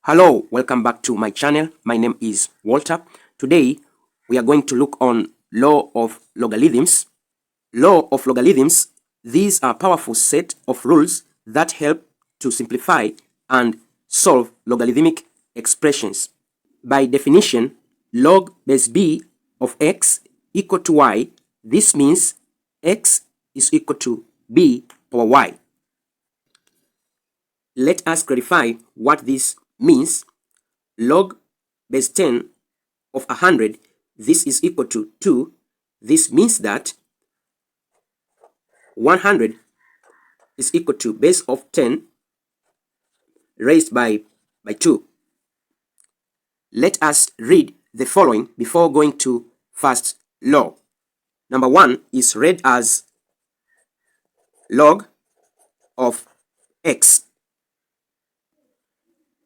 Hello, welcome back to my channel. My name is Walter. Today, we are going to look on law of logarithms. Law of logarithms, these are a powerful set of rules that help to simplify and solve logarithmic expressions. By definition, log base b of x equal to y. This means x is equal to b power y. Let us clarify what this means. Log base 10 of 100, this is equal to 2. This means that 100 is equal to base of 10 raised by 2. Let us read the following before going to first law. Number 1 is read as log of x.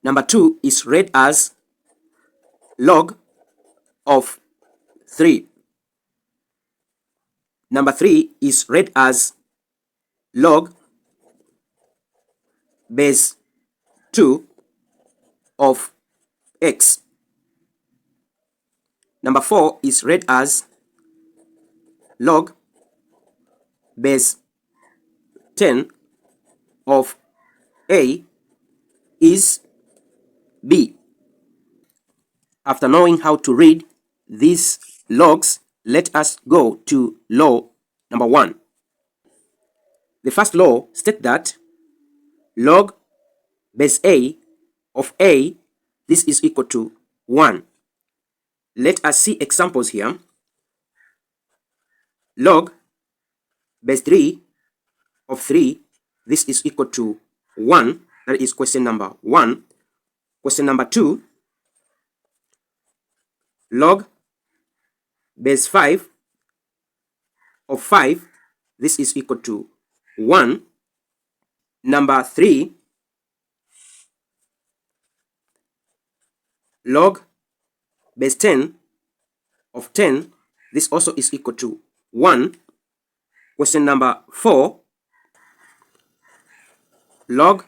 Number 2 is read as log of 3. Number 3 is read as log base 2 of x. Number 4 is read as log base 10 of a is b. After knowing how to read these logs, let us go to law number 1. The first law states that log base a of a, this is equal to 1. Let us see examples here. Log base 3 of 3, this is equal to 1. That is question number 1. Question number 2, log base 5 of 5, this is equal to 1. Number 3, log base 10 of 10, this also is equal to 1. Question number 4, log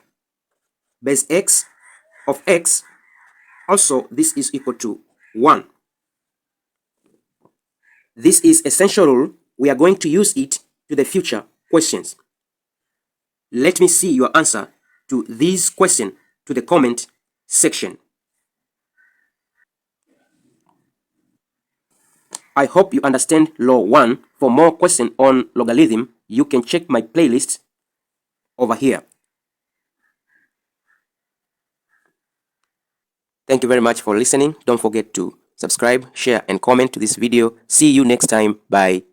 base x of x, also this is equal to 1. This is essential rule. We are going to use it to the future questions. Let me see your answer to this question to the comment section. I hope you understand law 1. For more questions on logarithm, you can check my playlist over here. Thank you very much for listening. Don't forget to subscribe, share, and comment to this video. See you next time. Bye.